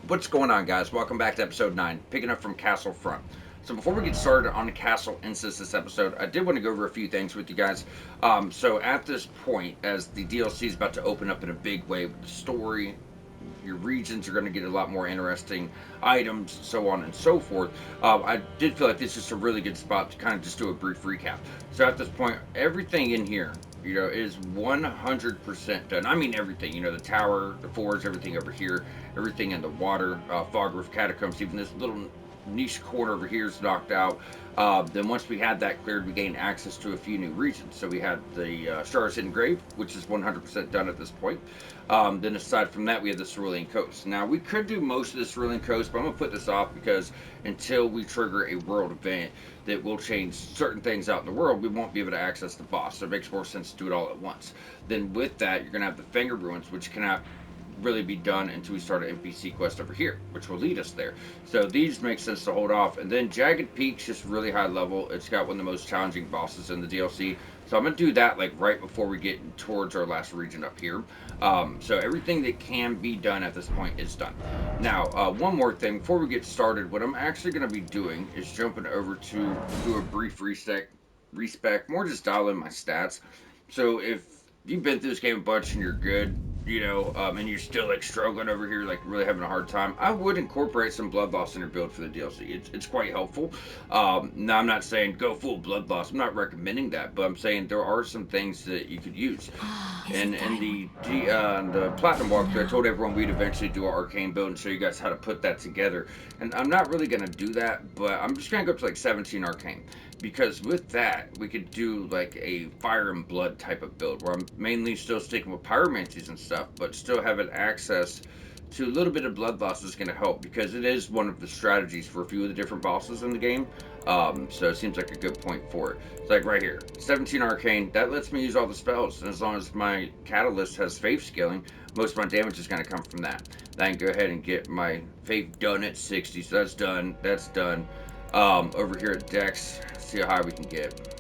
What's going on, guys? Welcome back to episode 9, picking up from Castle Front. So, before we get started on the Castle Ensis this episode, I did want to go over a few things with you guys. So, at this point, as the DLC is about to open up in a big way with the story, your regions are going to get a lot more interesting items, so on and so forth. I did feel like this is a really good spot to kind of just do a brief recap. So at this point, everything in here, is 100% done. I mean everything. The tower, the forge, everything over here, everything in the water, fog roof catacombs, even this little niche corner over here is knocked out. Then once we had that cleared, we gained access to a few new regions. So we had the Stars Hidden Grave, which is 100% done at this point. Then aside from that, we have the Cerulean Coast. Now we could do most of the Cerulean Coast, but I'm gonna put this off because until we trigger a world event that will change certain things out in the world, we won't be able to access the boss. So it makes more sense to do it all at once. Then with that, you're gonna have the Finger Ruins, which cannot really be done until we start an NPC quest over here, which will lead us there. So these make sense to hold off. And then Jagged Peak's just really high level. It's got one of the most challenging bosses in the DLC. So I'm gonna do that like right before we get towards our last region up here. So everything that can be done at this point is done. Now, one more thing before we get started, what I'm actually gonna be doing is jumping over to do a brief respec, more just dial in my stats. So if you've been through this game a bunch and you're good, and you're still like struggling over here, like really having a hard time, I would incorporate some blood loss in your build for the DLC. It's quite helpful. Now I'm not saying go full blood loss. I'm not recommending that, but I'm saying there are some things that you could use. And in the platinum walkthrough, I told everyone we'd eventually do our arcane build and show you guys how to put that together. And I'm not really gonna do that, but I'm just gonna go up to like 17 arcane because with that we could do like a fire and blood type of build where I'm mainly still sticking with pyromancies and stuff, but still having access to a little bit of blood loss is going to help because it is one of the strategies for a few of the different bosses in the game. So it seems like a good point for it. It's like right here, 17 arcane. That lets me use all the spells, and as long as my catalyst has faith scaling, most of my damage is going to come from that. Then I can go ahead and get my faith done at 60. So that's done. That's done. Over here at Dex, see how high we can get.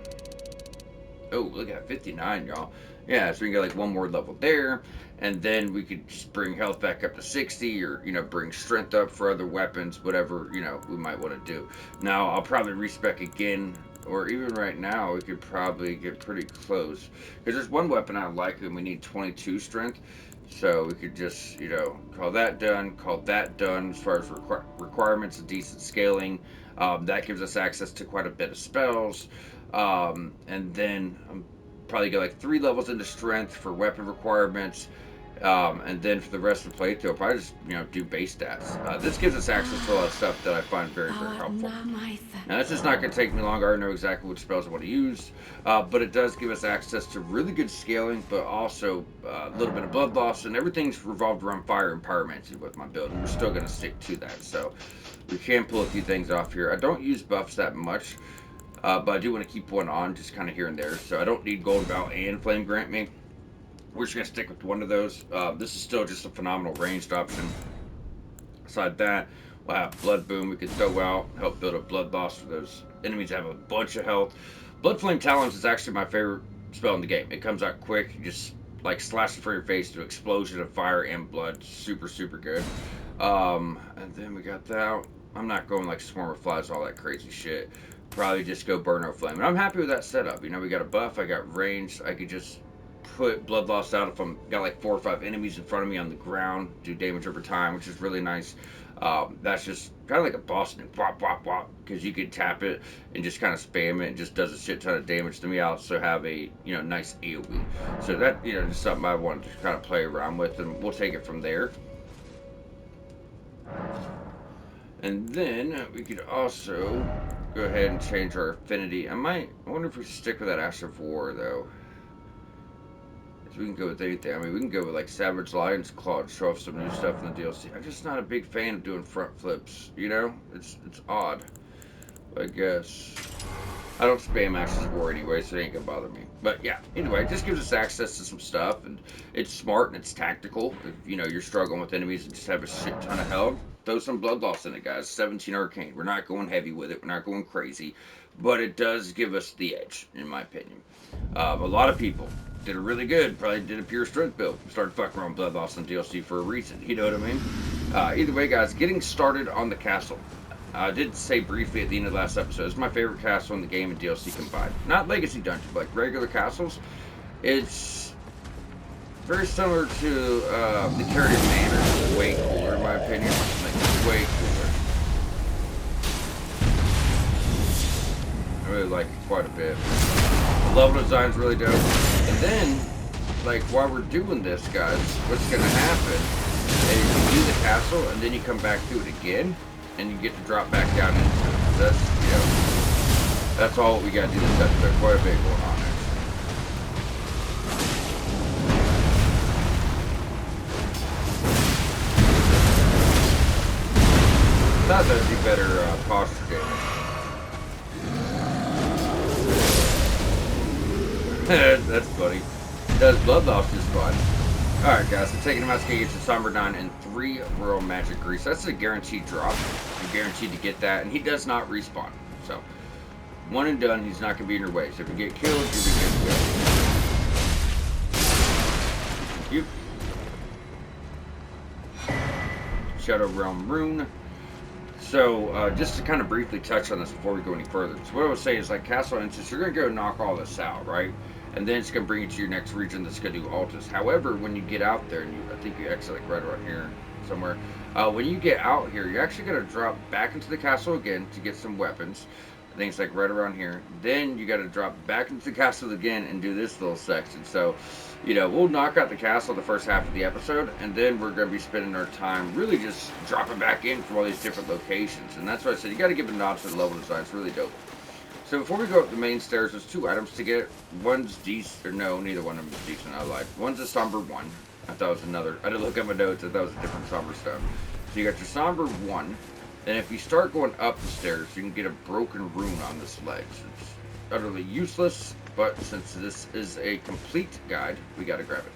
Oh, look at 59, y'all. Yeah, so we can get like one more level there, and then we could just bring health back up to 60, or bring strength up for other weapons, whatever we might want to do. Now I'll probably respec again, or even right now we could probably get pretty close because there's one weapon I like and we need 22 strength. So we could just, call that done as far as requirements and decent scaling. That gives us access to quite a bit of spells. And then I'm probably get like 3 levels into strength for weapon requirements. And then for the rest of the playthrough, I'll probably just do base stats. This gives us access to a lot of stuff that I find very, very helpful. Now this is not going to take me long. I already know exactly which spells I want to use, but it does give us access to really good scaling, but also a little bit of blood loss, and everything's revolved around fire and pyromancy with my build, and we're still going to stick to that. So we can pull a few things off here. I don't use buffs that much. But I do want to keep one on, just kind of here and there. So I don't need Gold Vow and Flame Grant Me. We're just going to stick with one of those. This is still just a phenomenal ranged option. Aside that, we'll have Blood Boom we could throw out, help build up Blood Loss for those enemies that have a bunch of health. Blood Flame Talons is actually my favorite spell in the game. It comes out quick, you just like slash it for your face to explosion of fire and blood. Super, super good. And then we got that. I'm not going like Swarm of Flies, all that crazy shit. Probably just go Burno Flame. And I'm happy with that setup. We got a buff, I got range. I could just put blood loss out if I'm got like 4 or 5 enemies in front of me on the ground, do damage over time, which is really nice. That's just kind of like a boss thing, wop wop wop, because you could tap it and just kind of spam it and just does a shit ton of damage to me. I also have a nice AoE, so that is something I wanted to kind of play around with, and we'll take it from there. And then we could also go ahead and change our affinity. I wonder if we should stick with that Ash of War though. We can go with anything. I mean, we can go with like Savage Lion's Claw and show off some new stuff in the DLC. I'm just not a big fan of doing front flips. It's odd. I guess I don't spam Ashes of War anyway, so it ain't gonna bother me. But yeah, anyway, it just gives us access to some stuff, and it's smart and it's tactical. If you're struggling with enemies and just have a shit ton of health, throw some blood loss in it, guys. 17 arcane. We're not going heavy with it. We're not going crazy, but it does give us the edge, in my opinion. A lot of people did it really good. Probably did a pure strength build. Started fucking around blood loss in DLC for a reason. You know what I mean? Either way, guys, getting started on the castle. I did say briefly at the end of the last episode, it's my favorite castle in the game and DLC combined. Not Legacy Dungeon, but like regular castles. It's very similar to the Carrion Manor. Way cooler, in my opinion. Like, way cooler. I really like it quite a bit. The level design's really dope. And then, like, while we're doing this, guys, what's going to happen is you do the castle, and then you come back to it again, and you get to drop back down into it. That's, you know, that's all we got to do this episode. Quite a bit going on, actually. Thought that'd be better posture damage. That's funny. Does blood loss just fun. Alright guys, so taking him out to get the Somber 9 and 3 Royal Magic Grease. That's a guaranteed drop. You're guaranteed to get that, and he does not respawn. So, one and done, he's not going to be in your way. So if you get killed, you'll be good to go. Thank you. Shadow Realm Rune. So, just to kind of briefly touch on this before we go any further. So what I was saying is, like, Castle Ensis, you're going to go knock all this out, right? And then it's going to bring you to your next region that's going to do Altus. However, when you get out there, and I think you exit, like, right around here somewhere. When you get out here, you're actually going to drop back into the castle again to get some weapons. I think it's, like, right around here. Then you got to drop back into the castle again and do this little section. So, you know, we'll knock out the castle the first half of the episode, and then we're going to be spending our time really just dropping back in from all these different locations. And that's why I said you got to give a nod to the level design. It's really dope. So before we go up the main stairs, there's 2 items to get. One's decent, or no, neither one of them is decent. I lied. One's a Somber 1. I thought it was another. I didn't look at my notes. I thought it was a different Somber stone. So you got your Somber 1. And if you start going up the stairs, you can get a broken rune on this ledge. It's utterly useless, but since this is a complete guide, we gotta grab it.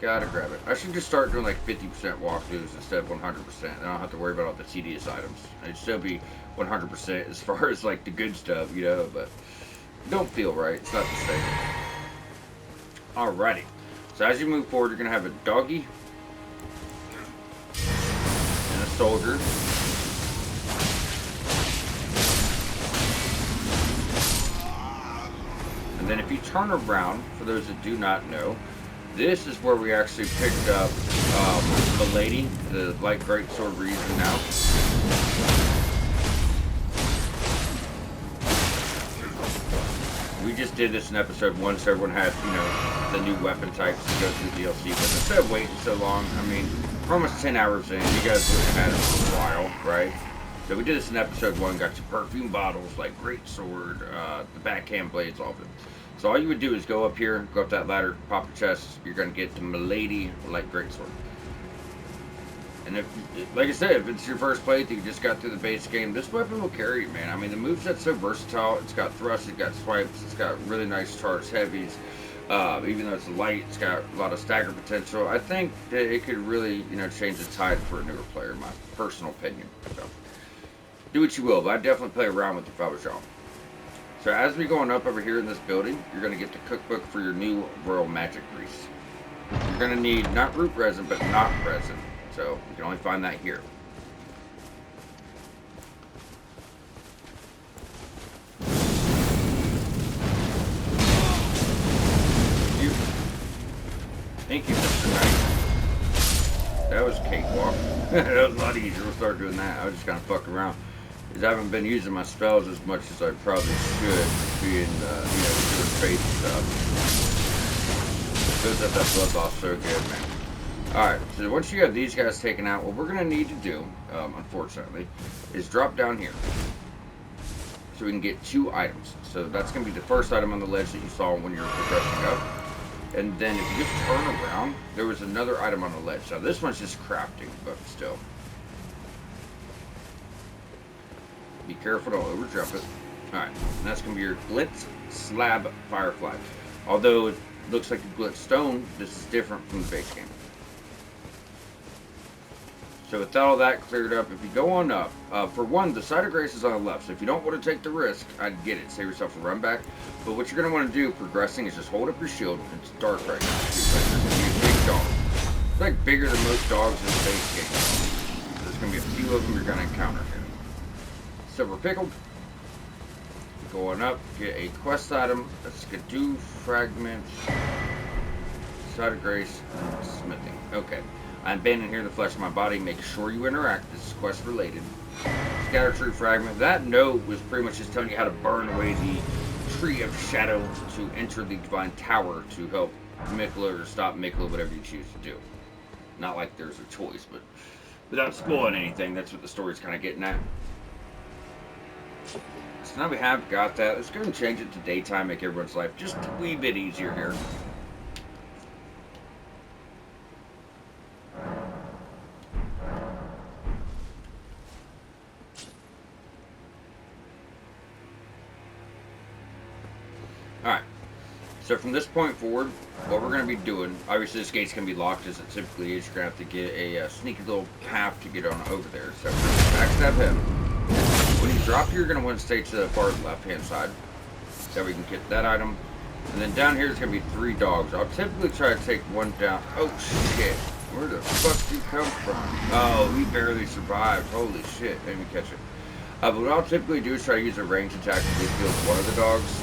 Gotta grab it. I should just start doing like 50% walkthroughs instead of 100%. I don't have to worry about all the tedious items. It'd still be 100% as far as like the good stuff, you know, but don't feel right. It's not the same. Alrighty. So as you move forward, you're gonna have a doggy and a soldier. And then if you turn around, for those that do not know, this is where we actually picked up the lady, the light greatsword we're using now. We just did this in episode 1, so everyone had, you know, the new weapon types to go through DLC. But instead of waiting so long, I mean, we're almost 10 hours in. You guys would have had it for a while, right? So we did this in episode 1. Got your perfume bottles, like greatsword, the backhand blades, all of it. So all you would do is go up here, go up that ladder, pop your chest. You're gonna get the Milady light greatsword. And if, like I said, if it's your first playthrough, you just got through the base game, this weapon will carry you, man. I mean, the moveset's so versatile. It's got thrusts, it's got swipes, it's got really nice charged heavies. Even though it's light, it's got a lot of stagger potential. I think that it could really, you know, change the tide for a newer player, in my personal opinion. So, do what you will, but I'd definitely play around with it if I was y'all. So as we're going up over here in this building, you're going to get the cookbook for your new Royal Magic Grease. You're going to need not root resin, but knot resin. So you can only find that here. Thank you, Mr. Knight. That was a cakewalk. That was a lot easier. We'll start doing that. I was just kind of fucking around. Because I haven't been using my spells as much as I probably should, being, you know, doing faith stuff. Builds up that blood loss so good, man. Alright, so once you have these guys taken out, what we're going to need to do, unfortunately, is drop down here. So we can get 2 items. So that's going to be the first item on the ledge that you saw when you were progressing up. And then if you just turn around, there was another item on the ledge. Now this one's just crafting, but still. Be careful, don't overjump it. Alright, and that's going to be your Glitz Slab Firefly. Although it looks like a Glitz Stone, this is different from the base game. So with all that cleared up, if you go on up, for one, the side of grace is on the left. So if you don't want to take the risk, I'd get it. Save yourself a run back. But what you're going to want to do progressing is just hold up your shield. It's dark right now. There's going to be a big dog. It's like bigger than most dogs in the base game. There's going to be a few of them you're going to encounter here. Silver pickled. Going up, get a quest item. That's Skidoo fragment. Side of grace and smithing. Okay. I'm banding here the flesh of my body. Make sure you interact. This is quest related. Scatter tree fragment. That note was pretty much just telling you how to burn away the tree of shadow to enter the divine tower to help Mikla or stop Mikla, whatever you choose to do. Not like there's a choice, but without spoiling anything, that's what the story's kind of getting at. So now we have got that. Let's go and change it to daytime, make everyone's life just a wee bit easier here. Alright, so from this point forward, what we're going to be doing, obviously this gate's going to be locked as it typically is. You're going to have to get a sneaky little path to get on over there. So backstab him. When you drop here, you're going to want to stay to the far left-hand side. So we can get that item. And then down here is going to be 3 dogs. I'll typically try to take one down. Oh, shit. Where the fuck did you come from? Oh, we barely survived. Holy shit. Let me catch it. But what I'll typically do is try to use a range attack to deal with one of the dogs.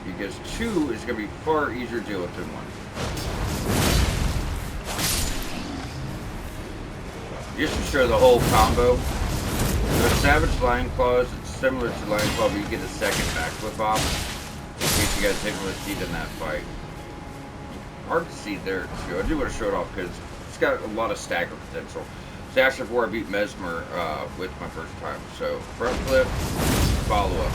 Because 2 is going to be far easier to deal with than 1. Just to show the whole combo, the Savage Lion Claws, it's similar to Lion Claw, but you get a second backflip off. In case you guys didn't really see it in that fight. Hard to see there too. I do want to show it off because it's got a lot of stagger potential. It's actually before I beat Mesmer with my first time. So front flip, follow up.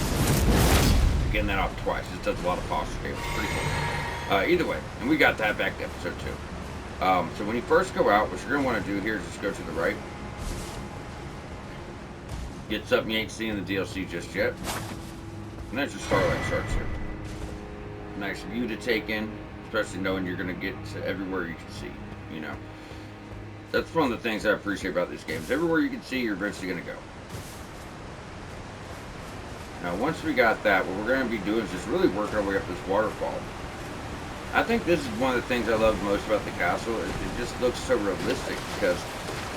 Getting that off twice. It does a lot of posture damage. Pretty cool. Either way, and we got that back to episode 2. So when you first go out, what you're going to want to do here is just go to the right. Get something you ain't seen in the DLC just yet. And that's your Starlight Sharks here. Nice view to take in, especially knowing you're going to get to everywhere you can see. You know, that's one of the things I appreciate about this game. Is everywhere you can see, you're eventually going to go. Now, once we got that, what we're going to be doing is just really working our way up this waterfall. I think this is one of the things I love most about the castle. It just looks so realistic because,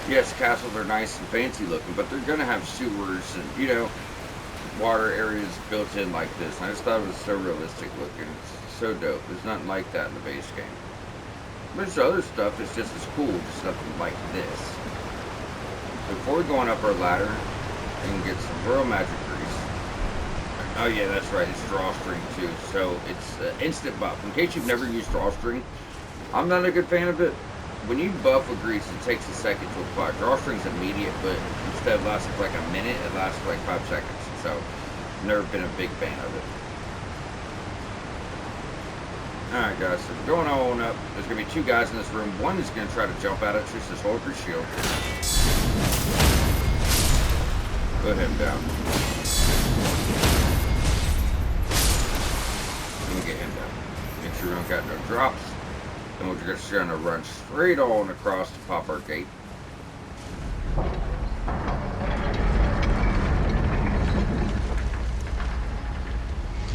yes, castles are nice and fancy looking, but they're going to have sewers and, you know, water areas built in like this. And I just thought it was so realistic looking. It's so dope. There's nothing like that in the base game. There's other stuff that's just as cool, just nothing like this. So before we go on up our ladder, we can get some Royal Magic Grease. Oh yeah, that's right, it's Drawstring too, so it's instant buff. In case you've never used Drawstring, I'm not a good fan of it. When you buff with Grease, it takes a second to apply. Drawstring's immediate, but instead of lasting for like a minute, it lasts for like 5 seconds. So, I've never been a big fan of it. Alright guys, so going on up, there's going to be 2 guys in this room. One is going to try to jump at it, just hold up your shield. Put him down. Get him down. Make sure we don't got no drops. Then we're just going to run straight on across to pop our gate.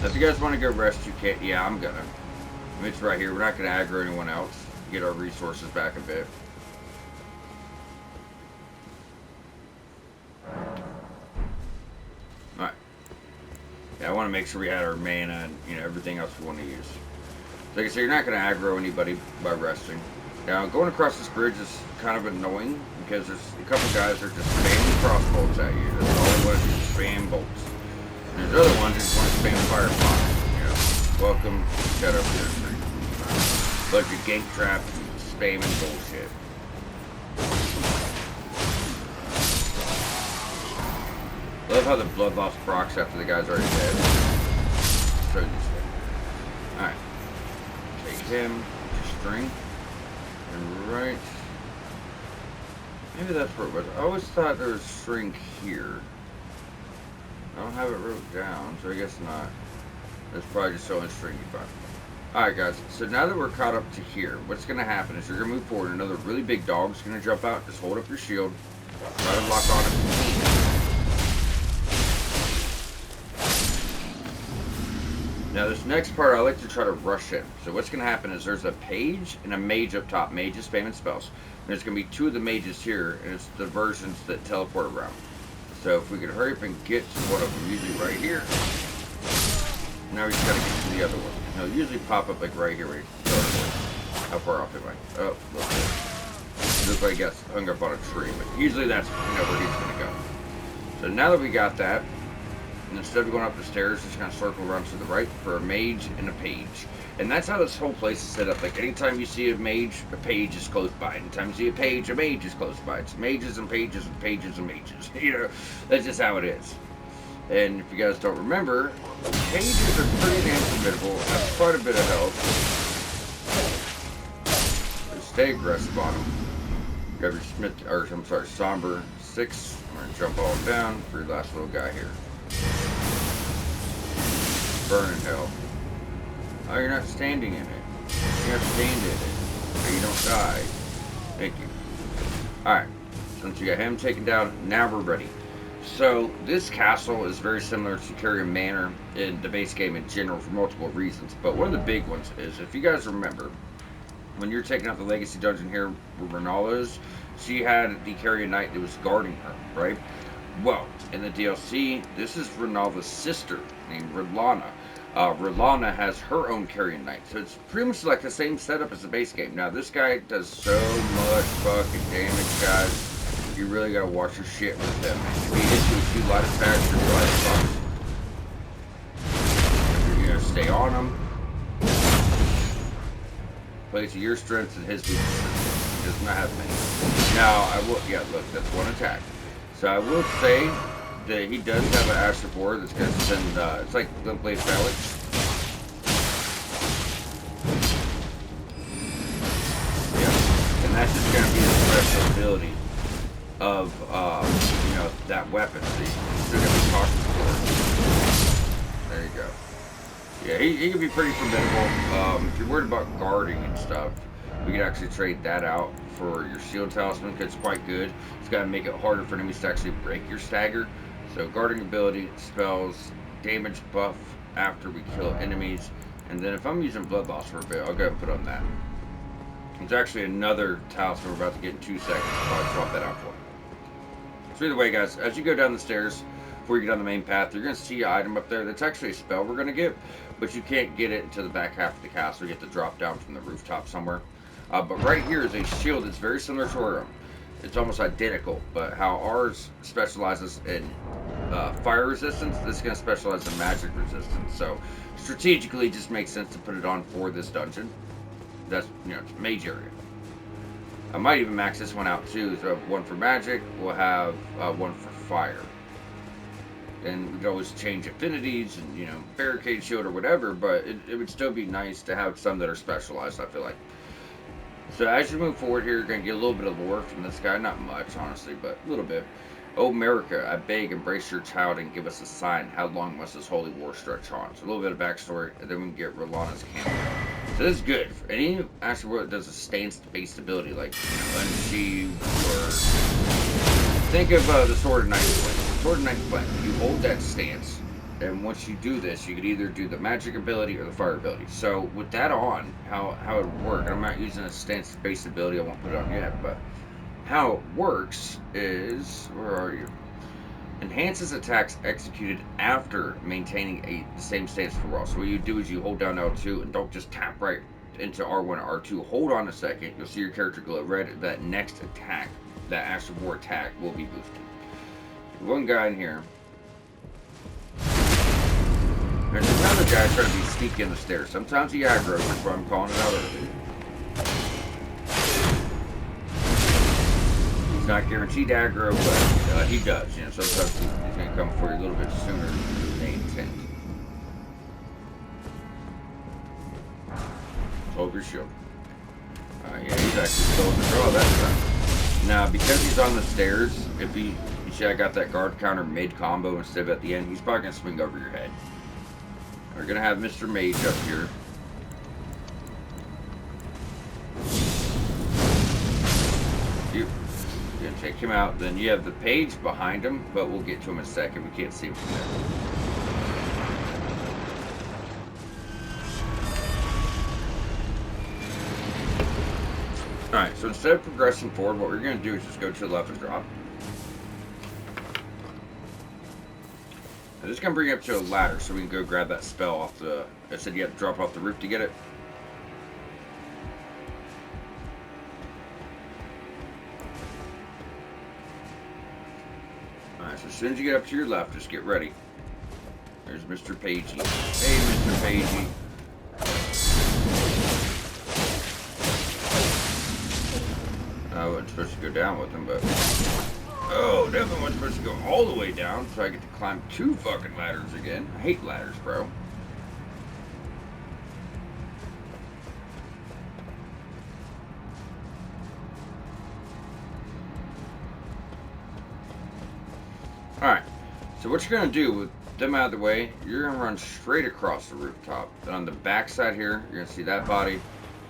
Now, if you guys want to go rest, you can. Yeah, I'm gonna. It's right here. We're not going to aggro anyone else. Get our resources back a bit. I want to make sure we had our mana and, you know, everything else we want to use. Like I said, you're not going to aggro anybody by resting. Now, going across this bridge is kind of annoying because there's a couple guys that are just spamming crossbolts at you. That's all they want to do is spam bolts. And there's other ones that just want to spam fireflies. You know, welcome to Shadow Erdtree. Bunch of gate traps and spamming bullshit. Love how the blood loss procs after the guy's already dead. So useful. Alright. Take him. String. And right. Maybe that's where it was. I always thought there was string here. I don't have it wrote down, so I guess not. That's probably just showing stringy fun. Alright guys, so now that we're caught up to here, what's going to happen is you're going to move forward. Another really big dog's going to jump out. Just hold up your shield. Try to lock on it. Now this next part, I like to try to rush in. So what's going to happen is there's a page and a mage up top. Mage is spamming spells. There's going to be two of the mages here, and it's the versions that teleport around. So if we could hurry up and get to one of them, usually right here. Now we just got to get to the other one. They'll usually pop up like right here. How far off am I? Oh, look. It looks like he got hung up on a tree, but usually that's where he's going to go. So now that we got that, and instead of going up the stairs, just kind of circle around to the right for a mage and a page. And that's how this whole place is set up. Like anytime you see a mage, a page is close by. Anytime you see a page is close by. It's mages and pages and pages and mages. You know, that's just how it is. And if you guys don't remember, pages are pretty damn formidable, have quite a bit of health. So stay aggressive on them. You have your Smith, or I'm sorry, Somber 6. I'm going to jump all down for your last little guy here. Burning hell. Oh, you're not standing in it. You have to stand in it, so you don't die. Thank you. Alright, since you got him taken down, now we're ready. So, this castle is very similar to Carrion Manor in the base game in general for multiple reasons. But one of the big ones is, if you guys remember, when you're taking out the Legacy Dungeon here where Renala is, she had the Carrion Knight that was guarding her, right? Well, in the DLC, this is Renala's sister named Rilana. Rilana has her own Carrion Knight, so it's pretty much like the same setup as the base game. Now, this guy does so much fucking damage, guys. You really gotta watch your shit with him. If he hits you with 2 light attacks, you're light. You're gonna stay on him. Place your strengths and his weaknesses. He does not have many. Now, I will, yeah, look, that's 1 attack. So I will say that he does have an Astral Board that's gonna send, it's like Glintblade Phalanx. Yeah, and that's just gonna be the special ability of, you know, that weapon. So you're still gonna be cautious for it. There you go. Yeah, he can be pretty formidable. If you're worried about guarding and stuff, we could actually trade that out for your shield talisman, because it's quite good. It's got to make it harder for enemies to actually break your stagger. So guarding ability, spells, damage buff after we kill enemies, and then if I'm using blood loss for a bit, I'll go ahead and put on that. There's actually another talisman we're about to get in 2 seconds. I'll probably swap that out for. So either way, guys, as you go down the stairs, before you get on the main path, you're going to see an item up there that's actually a spell we're going to get, but you can't get it into the back half of the castle. You have to drop down from the rooftop somewhere. But right here is a shield that's very similar to our own. It's almost identical, but how ours specializes in fire resistance, this is going to specialize in magic resistance. So strategically, it just makes sense to put it on for this dungeon. That's, you know, it's mage area. I might even max this one out too. So 1 for magic, we'll have 1 for fire. And we can always change affinities and, you know, barricade shield or whatever, but it would still be nice to have some that are specialized, I feel like. So as you move forward here, you're going to get a little bit of lore from this guy. Not much, honestly, but a little bit. O America, I beg, embrace your child and give us a sign. How long must this holy war stretch on? So a little bit of backstory, and then we can get Rilana's cameo. So this is good. For any actual world that does a stance-based ability, like, you know, Unsheathed, or... Think of the Sword of Knight's Flame. Sword of Knight's Flame. You hold that stance, and once you do this, you could either do the magic ability or the fire ability. So with that on, how it would work, and I'm not using a stance-based ability, I won't put it on yet, but how it works is, where are you? Enhances attacks executed after maintaining the same stance for a while. So what you do is you hold down L2 and don't just tap right into R1 or R2. Hold on a second. You'll see your character glow red. That next attack, that Astral War attack, will be boosted. One guy in here. There's another guy trying to be sneaky in the stairs. Sometimes he aggroes, that's why I'm calling it out early. He's not guaranteed to aggro, but he does. You know, sometimes he's going to come for you a little bit sooner than they intend. Hold your shield. Yeah, he's actually still in the draw that time. Now, because he's on the stairs, if he should see I got that guard counter mid-combo instead of at the end. He's probably going to swing over your head. We're going to have Mr. Mage up here. You're going to take him out. Then you have the page behind him, but we'll get to him in a second. We can't see him from there. Alright, so instead of progressing forward, what we're going to do is just go to the left and drop. I'm just going to bring it up to a ladder so we can go grab that spell off the... I said you have to drop off the roof to get it. Alright, so as soon as you get up to your left, just get ready. There's Mr. Pagey. Hey, Mr. Pagey. I wasn't supposed to go down with him, but... Oh, definitely wasn't supposed to go all the way down, so I get to climb 2 fucking ladders again. I hate ladders, bro. Alright, so what you're going to do with them out of the way, you're going to run straight across the rooftop. Then on the back side here, you're going to see that body.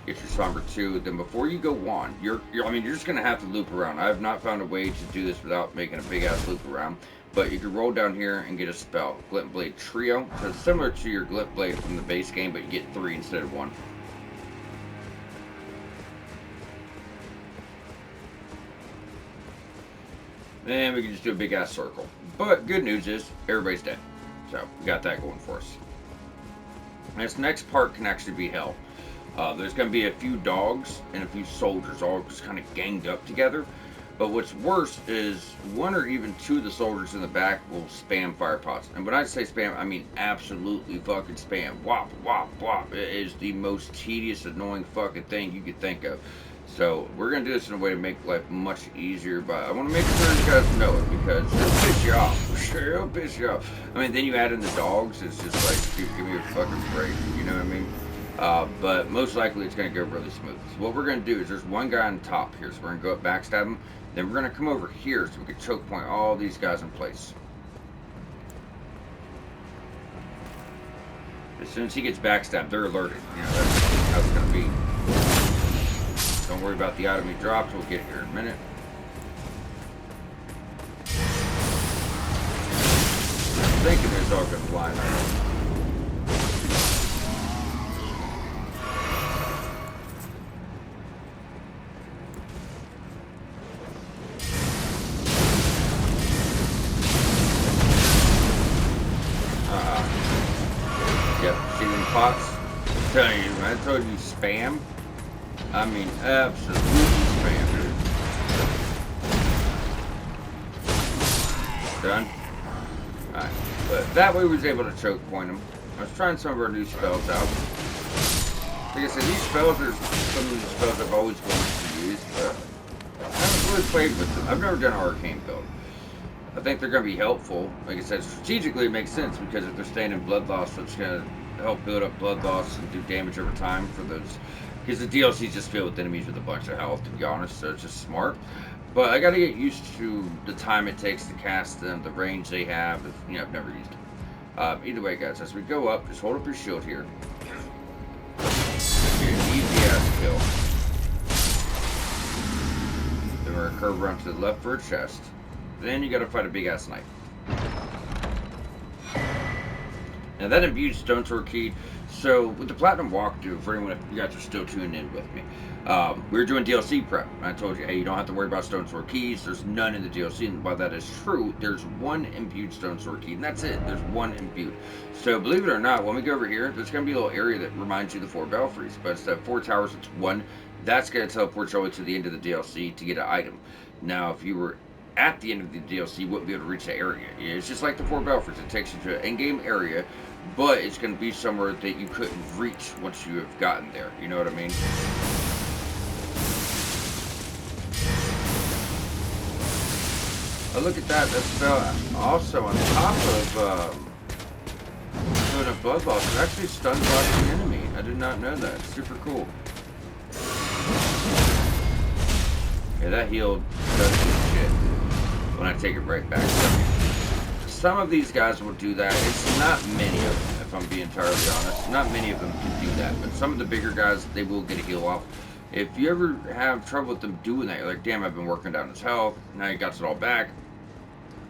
Get your somber 2. Then before you go on, you're just gonna have to loop around. I have not found a way to do this without making a big ass loop around. But you can roll down here and get a spell, Glint Blade Trio. So it's similar to your Glint Blade from the base game, but you get 3 instead of 1. And we can just do a big ass circle. But good news is everybody's dead, so we got that going for us. This next part can actually be hell. There's going to be a few dogs and a few soldiers all just kind of ganged up together. But what's worse is 1 or even 2 of the soldiers in the back will spam fire pots. And when I say spam, I mean absolutely fucking spam. Whop, whop, whop. It is the most tedious, annoying fucking thing you could think of. So we're going to do this in a way to make life much easier. But I want to make sure you guys know it because it'll piss you off. For sure, it'll piss you off. I mean, then you add in the dogs. It's just like, dude, give me a fucking break. You know what I mean? But most likely it's going to go really smooth. So what we're going to do is there's one guy on top here. So we're going to go up, backstab him. Then we're going to come over here so we can choke point all these guys in place. As soon as he gets backstabbed, they're alerted. You know, that's how it's going to be. Don't worry about the item he dropped. We'll get it here in a minute. I'm thinking there's all going to line up. Pots. I'm telling you, when I told you spam, I mean absolutely spam, dude. Done? Alright. But that way we was able to choke point him. I was trying some of our new spells out. Like I said, these spells are some of the spells I've always wanted to use, but I haven't really played with them. I've never done an arcane build. I think they're going to be helpful. Like I said, strategically it makes sense because if they're staying in blood loss, it's going to help build up blood loss and do damage over time for those, because the DLC's just filled with enemies with a bunch of health, to be honest, so it's just smart. But I gotta get used to the time it takes to cast them, the range they have. You know, I've never used them. Either way, guys, as we go up, just hold up your shield here. Get an easy ass kill. Then we're gonna curve around to the left for a chest. Then you gotta fight a big ass knight. Now that imbued Stone Sword key. So with the Platinum walkthrough, for anyone if you guys are still tuning in with me, we were doing DLC prep. And I told you, hey, you don't have to worry about Stone Sword keys. There's none in the DLC, and while that is true, there's 1 imbued Stone Sword key, and that's it. There's 1 imbued. So believe it or not, when we go over here, there's going to be a little area that reminds you of the 4 belfries, but instead of 4 towers, it's 1. That's going to teleport you all the way to the end of the DLC to get an item. Now, if you were at the end of the DLC, you wouldn't be able to reach the area. It's just like the 4 belfries. It takes you to an in-game area, but it's going to be somewhere that you couldn't reach once you have gotten there. You know what I mean? Oh, look at that. That's also on top of doing a blood loss. It actually stun blocks the enemy. I did not know that. Super cool. Yeah, that healed shit. when I take it right back. Some of these guys will do that. It's not many of them, if I'm being entirely honest. Not many of them can do that, but some of the bigger guys, they will get a heal off. If you ever have trouble with them doing that, you're like, damn, I've been working down his health, now he got it all back,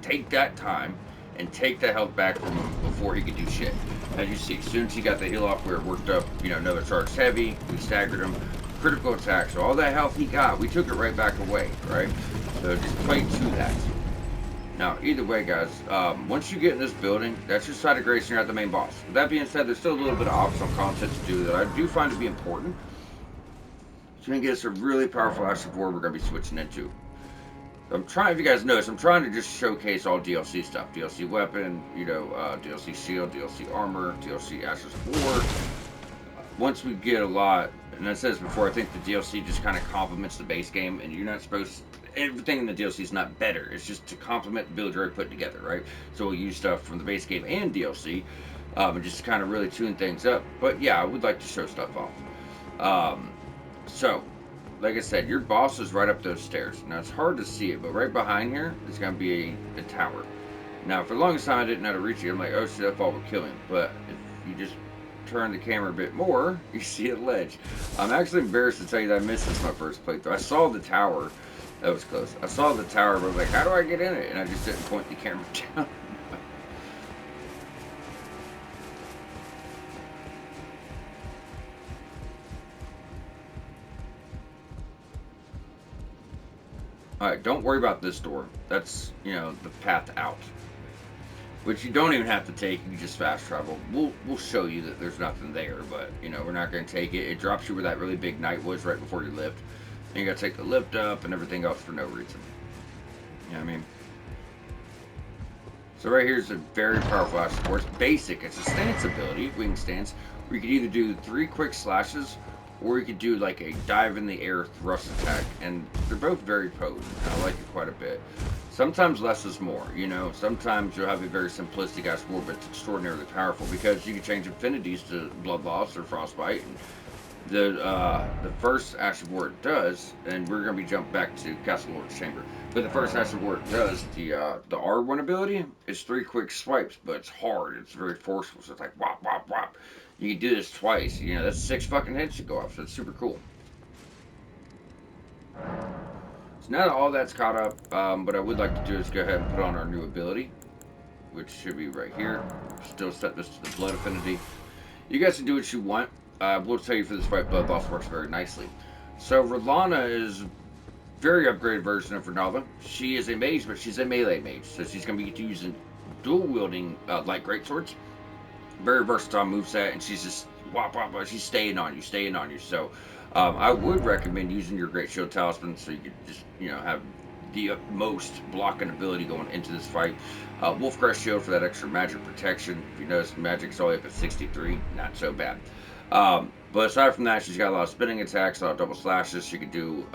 take that time and take that health back from him before he could do shit. As you see, as soon as he got the heal off, we were worked up, another charge heavy, we staggered him, critical attack, so all that health he got, we took it right back away, right? So just play to that. Now, either way, guys, once you get in this building, that's your side of grace and you're at the main boss. With that being said, there's still a little bit of optional content to do that I do find to be important. So we can get us a really powerful Ash of War we're going to be switching into. I'm trying, if you guys notice, I'm trying to just showcase all DLC stuff. DLC weapon, DLC shield, DLC armor, DLC Ashes of War. Once we get a lot, and I said this before, I think the DLC just kind of complements the base game, and you're not supposed to, everything in the DLC is not better. It's just to complement the build you're already putting together, right? So we'll use stuff from the base game and DLC, and just kind of really tune things up. But yeah, I would like to show stuff off. So, like I said, your boss is right up those stairs. Now, it's hard to see it, but right behind here is going to be a tower. Now, for the longest time, I didn't know how to reach it. I'm like, oh shit, that fall would kill him. But if you just turn the camera a bit more, you see a ledge. I'm actually embarrassed to tell you that I missed this my first playthrough. I saw the tower. That was close. I saw the tower, but I was like, how do I get in it? And I just didn't point the camera down. Alright, don't worry about this door. That's, the path out. Which you don't even have to take, you can just fast travel. We'll show you that there's nothing there, but, we're not going to take it. It drops you where that really big knight was right before you lift. And you got to take the lift up and everything else for no reason. You know what I mean? So right here is a very powerful Ash of War. It's basic. It's a stance ability, wing stance, where you could either do 3 quick slashes, or you could do like a dive in the air thrust attack, and they're both very potent. I like it quite a bit. Sometimes less is more, Sometimes you'll have a very simplistic Ash of War, but it's extraordinarily powerful because you can change affinities to blood loss or frostbite. And the first Ash of War it does, and we're gonna be jumping back to Castle Lord's Chamber. But the first Ash of War it does, the R1 ability is 3 quick swipes, but it's hard. It's very forceful. So it's like whop whop whop. You can do this twice. That's 6 fucking hits to go off. So it's super cool. So now that all that's caught up, what I would like to do is go ahead and put on our new ability, which should be right here. Still set this to the blood affinity. You guys can do what you want. We'll tell you for this fight, blood loss works very nicely. So R'hllana is a very upgraded version of Renala. She is a mage, but she's a melee mage, so she's going to be using dual wielding light greatswords. Very versatile moveset, and she's just whop whop whop. She's staying on you. So I would recommend using your Great Shield Talisman so you could just have the most blocking ability going into this fight. Wolfcrest Shield for that extra magic protection. If you notice, magic's only up at 63, not so bad. But aside from that, she's got a lot of spinning attacks, a lot of double slashes. She could do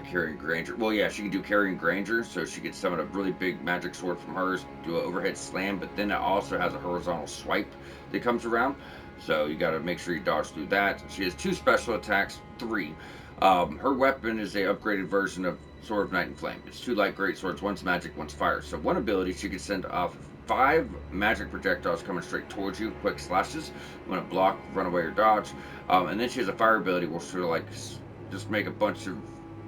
Carrying Granger. Well, yeah, she can do Carrying Granger, so she could summon a really big magic sword from hers, do an overhead slam, but then it also has a horizontal swipe that comes around, so you got to make sure you dodge through that. She has 2 special attacks, 3. Her weapon is a upgraded version of Sword of Night and Flame. It's 2 light great swords, one's magic, one's fire. So one ability, she could send off 5 magic projectiles coming straight towards you, quick slashes. You want to block, run away, or dodge. And then she has a fire ability where she'll like just make a bunch of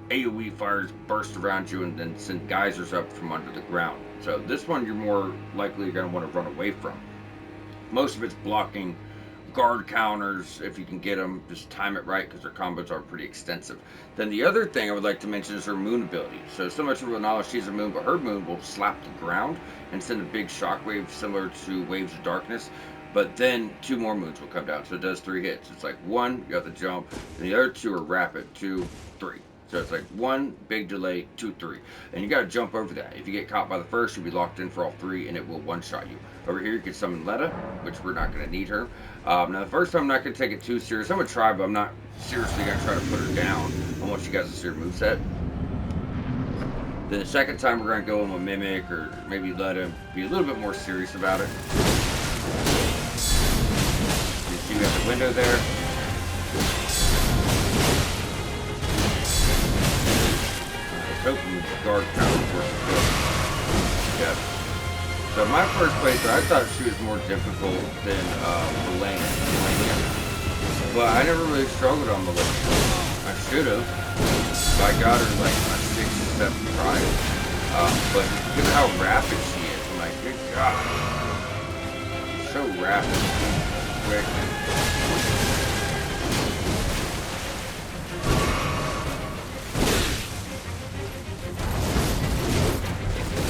AoE fires burst around you and then send geysers up from under the ground. So this one you're more likely going to want to run away from. Most of it's blocking guard counters if you can get them. Just time it right because her combos are pretty extensive. Then the other thing I would like to mention is her moon ability. So much of R'hllana, she's a moon, but her moon will slap the ground and send a big shockwave similar to Waves of Darkness. But then 2 more moons will come down, so it does 3 hits. It's like 1, you got the jump, and the other 2 are rapid, 2, 3. So it's like 1, big delay, 2, 3. And you got to jump over that. If you get caught by the first, you'll be locked in for all 3, and it will one-shot you. Over here, you can summon Letta, which we're not going to need her. Now, the first time, I'm not going to take it too serious. I'm going to try, but I'm not seriously going to try to put her down. I want you guys to see her moveset. Then the second time, we're going to go in with Mimic, or maybe Letta, be a little bit more serious about it. You see we have the window there. hoping guard power force the building. Yeah. So my first playthrough, I thought she was more difficult than Melania. But I never really struggled on Melania. I should have. I got her like my 6th or 7th try. But look at how rapid she is. I'm like, good God. She's so rapid. Quick.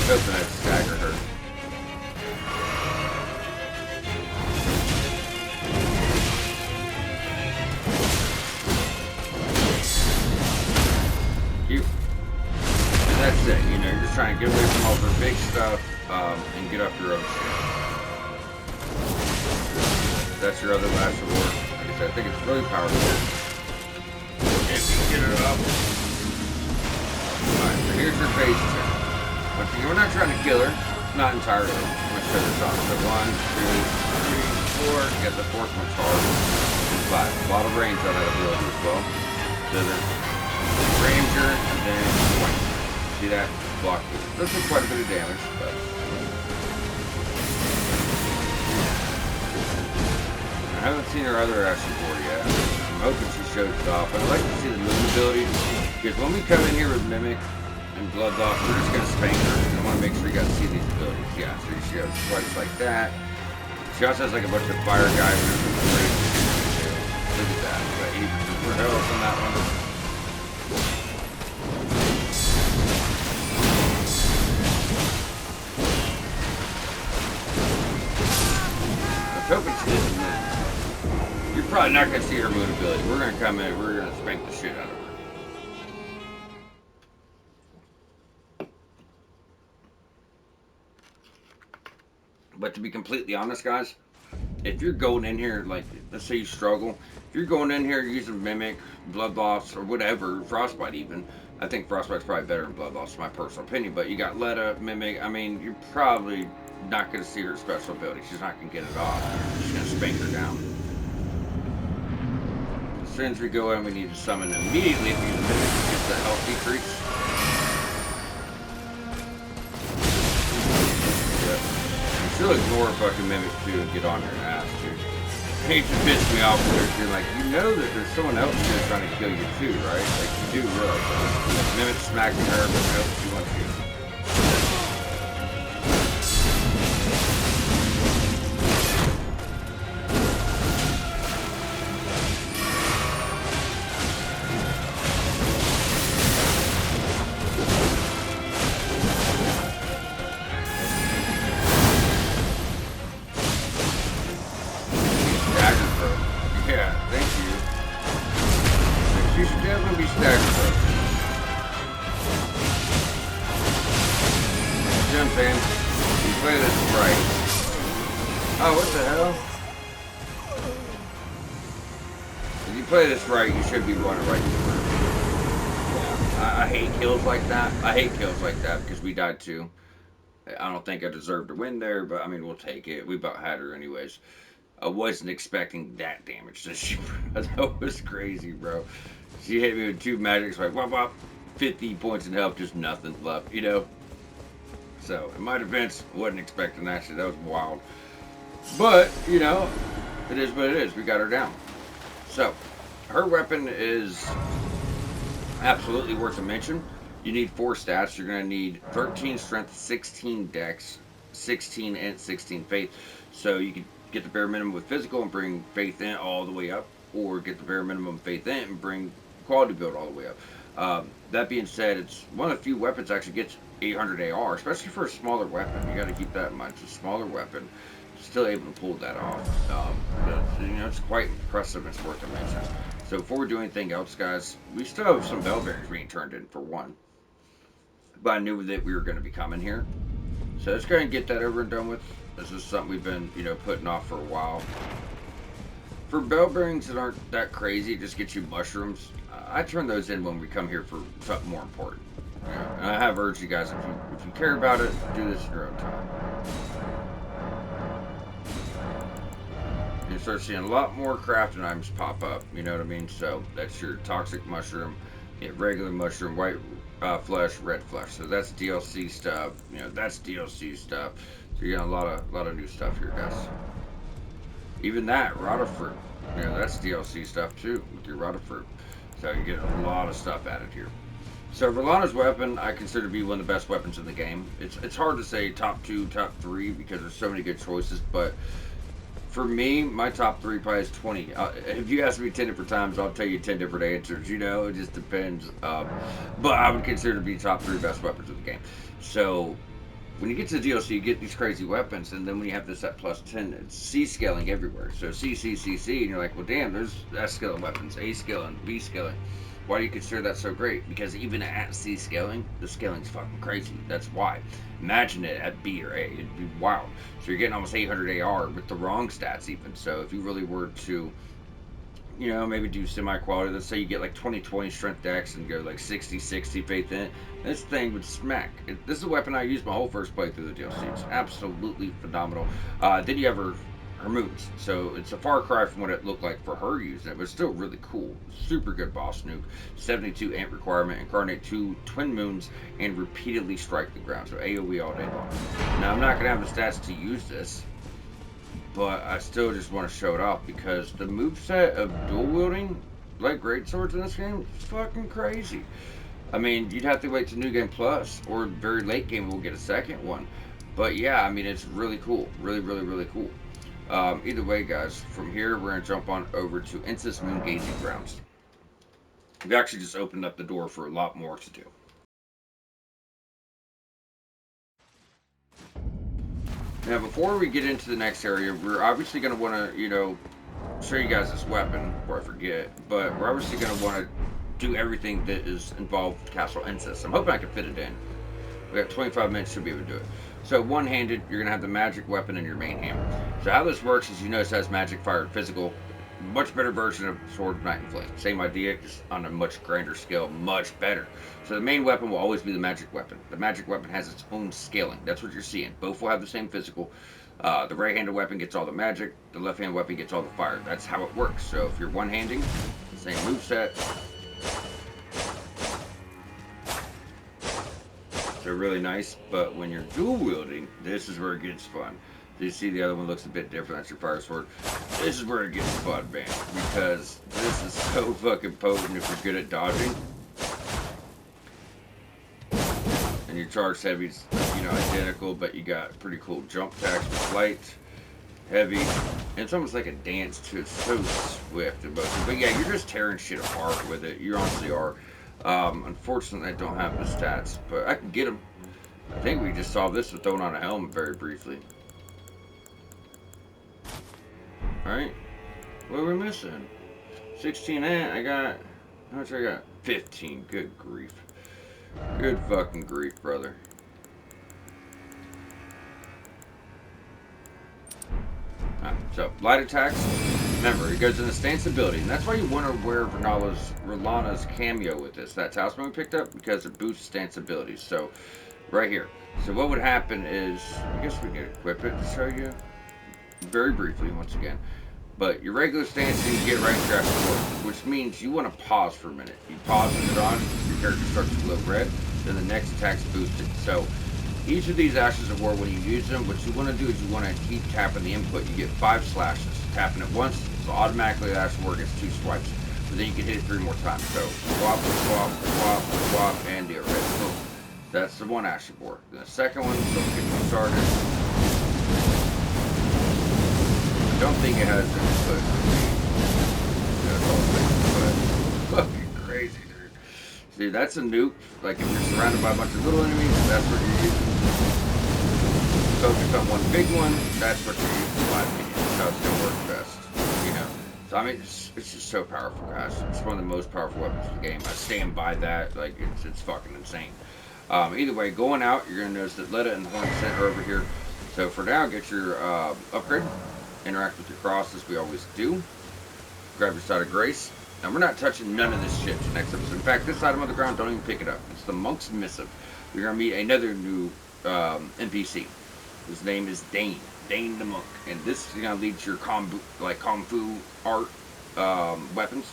Hoping I'd stagger her. That's it, you know, you're just trying to get away from all the big stuff, and get up your own shit. That's your other last reward. Like I said, I think it's really powerful. If you can get it up. Alright, so here's your phase 2. Once again, we're not trying to kill her. Not entirely. I'm going to show this off. So 1, 2, 3, 4. Get the 4th one's hard. And 5. A lot of range on that ability as well. So there's Ranger and then 20. See that? Block. This is quite a bit of damage, but I haven't seen her other action board yet. I'm hoping she shows it off. I'd like to see the move ability, because when we come in here with Mimic and Bloodlock, we're just gonna spank her. I want to make sure you guys see these abilities. Yeah, so she has swipes like that. She also has like a bunch of fire guys. Look at that. Got 80% more health on that one. Hoping she doesn't move. You're probably not going to see her moon ability. We're going to come in, we're going to spank the shit out of her. But to be completely honest, guys, if you're going in here, like, let's say you struggle, if you're going in here using Mimic, Blood Loss, or whatever, Frostbite even, I think Frostbite's probably better than Blood Loss, in my personal opinion, but you got Letta, Mimic, I mean, you're probably not going to see her special ability. She's not going to get it off. She's going to spank her down. As soon as we go in, we need to summon immediately if we use Mimic to get the health decrease. Yep. And she'll ignore fucking Mimic too and get on her ass, dude. I hate to piss me off with her. You're like, you know that there's someone else here trying to kill you too, right? Like, you do realize that. Mimic smacking her, but nope, she wants you. Play this right, you should be running right to her. Yeah, I hate kills like that. I hate kills like that because we died too. I don't think I deserved to win there, but I mean, we'll take it. We about had her anyways. I wasn't expecting that damage. That was crazy, bro. She hit me with 2 magics, like, wop wop, 50 points in health, just nothing left, you know? So, in my defense, wasn't expecting that shit. That was wild. But, you know, it is what it is. We got her down. So, her weapon is absolutely worth a mention. You need 4 stats. You're going to need 13 strength, 16 dex, 16 and 16 faith. So you can get the bare minimum with physical and bring faith in all the way up, or get the bare minimum faith in and bring quality build all the way up. That being said, it's one of the few weapons that actually gets 800 AR, especially for a smaller weapon. You got to keep that in mind. It's a smaller weapon. Still able to pull that off. But, you know, it's quite impressive. It's worth a mention. So before we do anything else, guys, we still have some bell bearings being turned in for one. But I knew that we were going to be coming here. So let's go ahead and get that over and done with. This is something we've been, you know, putting off for a while. For bell bearings that aren't that crazy, just get you mushrooms. I turn those in when we come here for something more important. Yeah. And I have urged you guys, if you care about it, do this in your own time. You start seeing a lot more crafting items pop up, you know what I mean? So that's your toxic mushroom, regular mushroom, white flesh, red flesh. So that's DLC stuff. You know, that's DLC stuff. So you got a lot of new stuff here, guys. Even that rotted fruit. You know, that's DLC stuff too with your rotted fruit. So you get a lot of stuff added here. So Rolana's weapon, I consider to be one of the best weapons in the game. It's hard to say top two, top three because there's so many good choices. But for me, my top three probably is 20. If you ask me 10 different times, I'll tell you 10 different answers. You know, it just depends. But I would consider to be top three best weapons of the game. So when you get to the DLC, you get these crazy weapons, and then when you have this at plus 10, it's C scaling everywhere. So C, C, C, C, and you're like, well, damn, there's S scaling weapons, A scaling, B scaling. Why do you consider that so great? Because even at C scaling, the scaling's fucking crazy. That's why. Imagine it at B or A. It'd be wild. So you're getting almost 800 AR with the wrong stats even. So if you really were to, you know, maybe do semi-quality. Let's say you get like 20-20 strength dex and go like 60-60 faith in it. This thing would smack. This is a weapon I used my whole first playthrough of the DLC. It's absolutely phenomenal. Then you have her moves. So it's a far cry from what it looked like for her using it, but it's still really cool. Super good boss nuke. 72 ant requirement, incarnate 2 twin moons, and repeatedly strike the ground. So AoE all day long. Now I'm not going to have the stats to use this, but I still just want to show it off because the moveset of dual wielding like great swords in this game is fucking crazy. I mean, you'd have to wait to New Game Plus or very late game we'll get a second one. But yeah, I mean, it's really cool. Really, really, really cool. Either way, guys, from here we're going to jump on over to Ensis Moon Gazing Grounds. We've actually just opened up the door for a lot more to do. Now, before we get into the next area, we're obviously going to want to, you know, show you guys this weapon before I forget, but we're obviously going to want to do everything that is involved with Castle Ensis. I'm hoping I can fit it in. We got 25 minutes to be able to do it. So one-handed, you're going to have the magic weapon in your main hand. So how this works is you notice it has magic, fire, and physical. Much better version of Sword of Night and Flame. Same idea, just on a much grander scale, much better. So the main weapon will always be the magic weapon. The magic weapon has its own scaling. That's what you're seeing. Both will have the same physical. The right-handed weapon gets all the magic. The left-handed weapon gets all the fire. That's how it works. So if you're one-handing, same moveset. They're really nice, but when you're dual wielding, this is where it gets fun. You see the other one looks a bit different. That's your fire sword. This is where it gets fun, man, because this is so fucking potent if you're good at dodging. And your charge heavy's, you know, identical, but you got pretty cool jump attacks with light, heavy, and it's almost like a dance too. It's so swift and motion. But yeah, you're just tearing shit apart with it. You honestly are. Unfortunately, I don't have the stats, but I can get them. I think we just solved this with throwing on a helmet very briefly. Alright. What are we missing? 16 ant. I got... How much I got? 15. Good grief. Good fucking grief, brother. Alright, so, light attacks. Remember, it goes into stance ability, and that's why you want to wear Rolana's cameo with this. That talisman we picked up because it boosts stance abilities. So, right here. So what would happen is, I guess we can equip it to show you very briefly once again. But your regular stance, you get right into your action forward, which means you want to pause for a minute. You pause and it on, your character starts to glow red, then the next attack's boosted. So each of these Ashes of War, when you use them, what you want to do is you want to keep tapping the input. You get 5 slashes. Tapping it once, so automatically the Ash of War gets 2 swipes. But then you can hit it 3 more times. So swap, swap, swap, swap, and do it right. Boom. That's the one Ash of War. Then the second one, don't get me started. I don't think it has input. That's all but fucking crazy, dude. See, that's a nuke. Like if you're surrounded by a bunch of little enemies, that's what you're using. Focus on one big one, that's what you're using, in my opinion. That's how it's gonna work best. You know. So I mean it's just so powerful, guys. It's one of the most powerful weapons of the game. I stand by that. Like it's fucking insane. Either way, going out, you're gonna notice that Letta and the Horn Center are over here. So for now, get your upgrade. Interact with your cross as we always do. Grab your Side of Grace. And we're not touching none of this shit next episode. In fact, this item on the ground, don't even pick it up. It's the Monk's Missive. We're going to meet another new NPC. His name is Dane. Dane the Monk. And this is going to lead to your Kung Fu art weapons.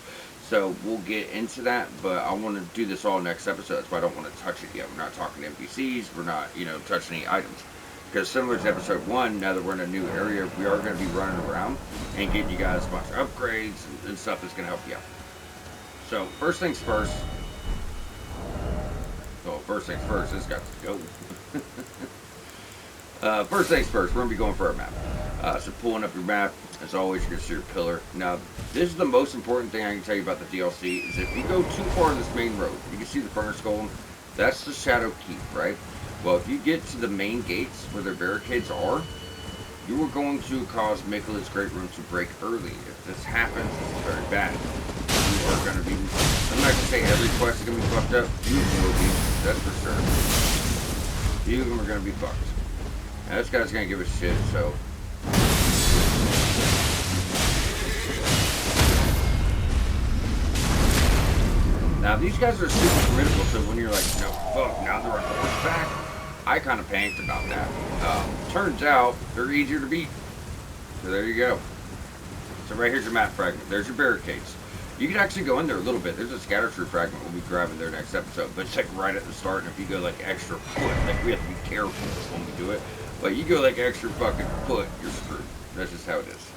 So we'll get into that, but I want to do this all next episode. That's why I don't want to touch it yet. We're not talking NPCs. We're not, touching any items. Because similar to episode 1, now that we're in a new area, we are going to be running around and getting you guys a bunch of upgrades and stuff that's going to help you out. So, first things first. Well, first things first, this got to go. First things first, we're going to be going for our map. So pulling up your map, as always, you're going to see your pillar. Now, this is the most important thing I can tell you about the DLC, is if you go too far on this main road, you can see the furnace golem, that's the Shadow Keep, right? Well, if you get to the main gates where their barricades are, you are going to cause Mikula's Great Rune to break early. If this happens, it's very bad. You are going to be, I'm not going to say every quest is going to be fucked up. You will be, that's for sure. Few of them are going to be fucked. Now, this guy's going to give us shit, so. Now, these guys are super formidable, so when you're like, no, fuck, now they're on horseback, I kind of panicked about that. Turns out, they're easier to beat. So there you go. So right here's your map fragment. There's your barricades. You can actually go in there a little bit. There's a scatter tree fragment we'll be grabbing there next episode, but it's like right at the start, and if you go like extra foot, like we have to be careful when we do it, but you go like extra fucking foot, you're screwed. That's just how it is.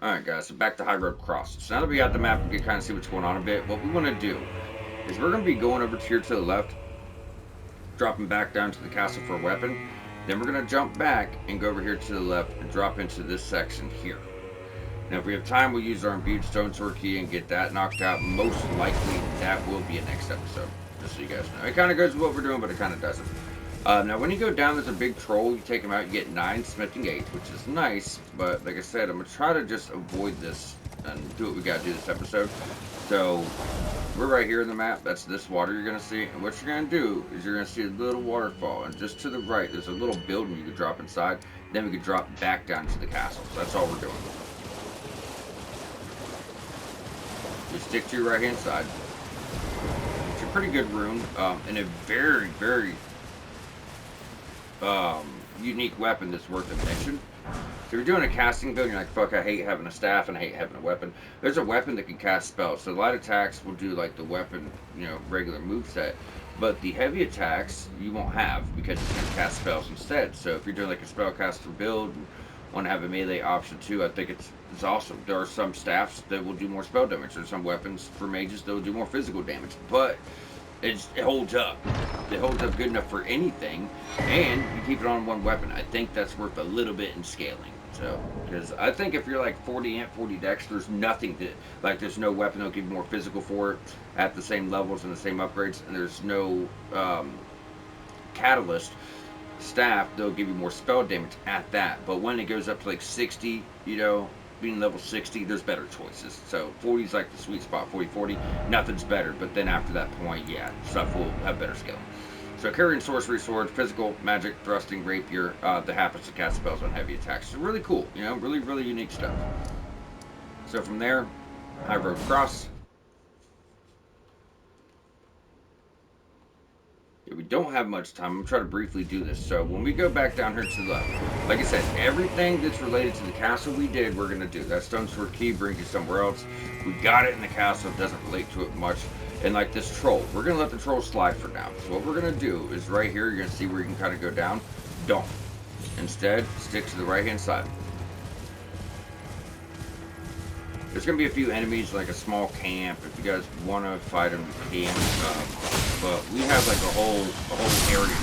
Alright guys, so back to High Road Cross. So now that we got the map, we can kind of see what's going on a bit. What we want to do is we're going to be going over here to the left, dropping back down to the castle for a weapon. Then we're going to jump back and go over here to the left and drop into this section here. Now if we have time, we'll use our imbued stone sword key and get that knocked out. Most likely that will be a next episode, just so you guys know. It kind of goes with what we're doing, but it kind of doesn't. Now when you go down, there's a big troll. You take him out, you get 9 smithing 8, which is nice, but like I said, I'm going to try to just avoid this and do what we got to do this episode. So we're right here in the map. That's this water you're going to see, and what you're going to do is you're going to see a little waterfall, and just to the right there's a little building you could drop inside. Then we could drop back down to the castle. So that's all we're doing. You stick to your right hand side. It's a pretty good rune, and a very, very unique weapon that's worth a mention. So if you're doing a casting build, you're like, fuck, I hate having a staff and I hate having a weapon. There's a weapon that can cast spells. So light attacks will do like the weapon, regular moveset. But the heavy attacks you won't have because it's going to cast spells instead. So if you're doing like a spellcaster build and want to have a melee option too, I think it's awesome. There are some staffs that will do more spell damage. There's some weapons for mages that will do more physical damage. But it holds up. It holds up good enough for anything, and you keep it on one weapon. I think that's worth a little bit in scaling. So, because I think if you're like 40 int, 40 dex, there's nothing that, like there's no weapon that'll give you more physical for it at the same levels and the same upgrades, and there's no catalyst staff that'll give you more spell damage at that. But when it goes up to like 60, being level 60, there's better choices. So 40 is like the sweet spot. 40, nothing's better. But then after that point, yeah, stuff will have better skill. So carrying sorcery sword, physical, magic, thrusting, rapier, that happens to cast spells on heavy attacks. So really cool, really, really unique stuff. So from there, High Road Cross. We don't have much time. I'm going to try to briefly do this. So when we go back down here to the left, like I said, everything that's related to the castle we did, we're going to do. That stone sword key brings you somewhere else. We got it in the castle. It doesn't relate to it much. And like this troll, we're going to let the troll slide for now. So what we're going to do is right here, you're going to see where you can kind of go down. Don't. Instead, stick to the right-hand side. There's going to be a few enemies, like a small camp. If you guys want to fight them, you can. But we have like a whole area.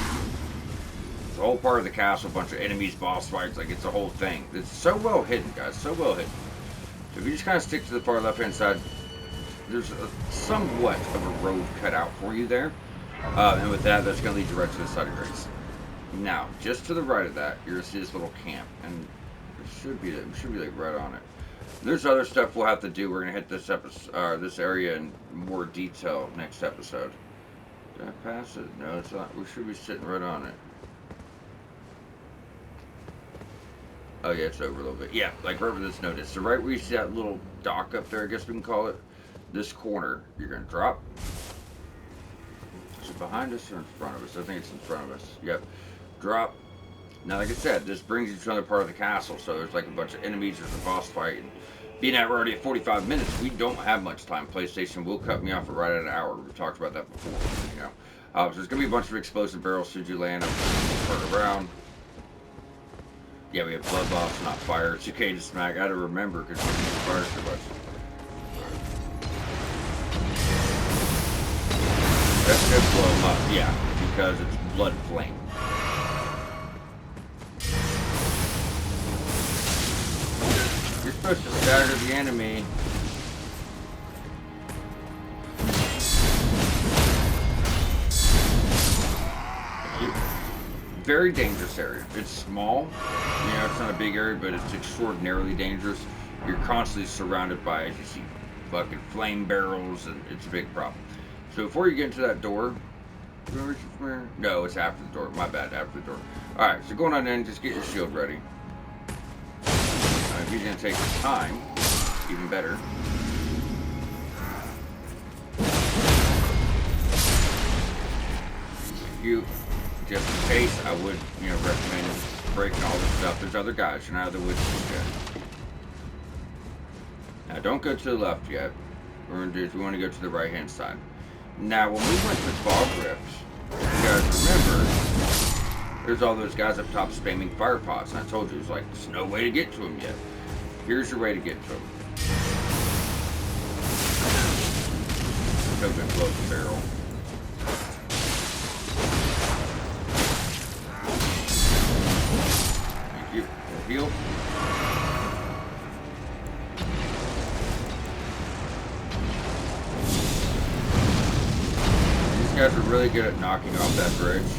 It's a whole part of the castle, a bunch of enemies, boss fights, like it's a whole thing. It's so well hidden, guys, so well hidden. So if you just kind of stick to the far left-hand side, there's somewhat of a road cut out for you there. And with that, that's going to lead you right to the side of grace. Now, just to the right of that, you're going to see this little camp, and it should be like right on it. There's other stuff we'll have to do. We're going to hit this episode, this area in more detail next episode. Did I pass it? No, it's not. We should be sitting right on it. Oh yeah, it's over a little bit. Yeah, like right where this note is. So right where you see that little dock up there, I guess we can call it, this corner, you're going to drop. Is it behind us or in front of us? I think it's in front of us. Yep. Drop. Now, like I said, this brings you to another part of the castle, so there's like a bunch of enemies, there's a boss fight, and being that we're already at 45 minutes, we don't have much time. PlayStation will cut me off at right at an hour. We've talked about that before, you know. So there's going to be a bunch of explosive barrels should you land. Turn around. Yeah, we have blood loss, not fire. It's okay to smack. I gotta remember because we use fire so much. That's going to blow them up, yeah, because it's blood flame. You're supposed to stagger the enemy. Very dangerous area. It's small, you know, it's not a big area, but it's extraordinarily dangerous. You're constantly surrounded by, as you see, fucking flame barrels, and it's a big problem. So before you get into that door, no, it's after the door. My bad, after the door. Alright, so going on in, just get your shield ready. If you're going to take your time, even better. Just in case, I would, you know, recommend breaking all this stuff. There's other guys. You're not out of the woods yet. Now, don't go to the left yet. What we're going to do is we want to go to the right-hand side. Now, when we went to Fog Rift, you guys remember, there's all those guys up top spamming fire pots. And I told you, it's like, there's no way to get to them yet. Here's your way to get to them. Go and close the barrel. Thank you. Heal. These guys are really good at knocking off that bridge.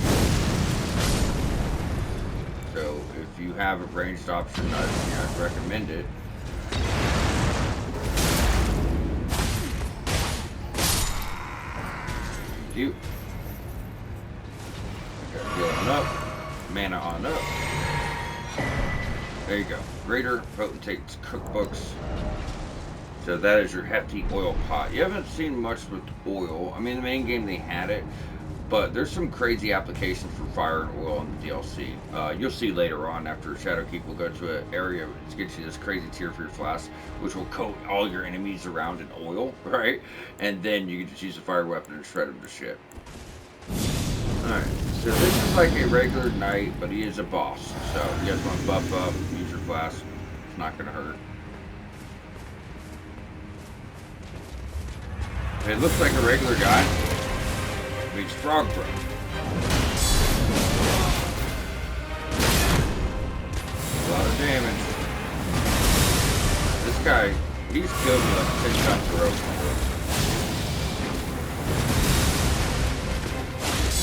So if you have a ranged option, I'd recommend it. Thank you. Okay, healing up. Mana on up. There you go. Greater Potentate's cookbooks. So that is your hefty oil pot. You haven't seen much with oil. I mean, the main game they had it, but there's some crazy applications for fire and oil in the DLC. You'll see later on after Shadowkeep will go to an area to get you this crazy tier for your flask, which will coat all your enemies around in oil, right? And then you can just use a fire weapon and shred them to shit. Alright, so this is like a regular knight, but he is a boss. So if you guys want to buff up, use your flask, it's not going to hurt. It looks like a regular guy, but he's frog bro. A lot of damage. This guy, he's killed me like 10 times in a row.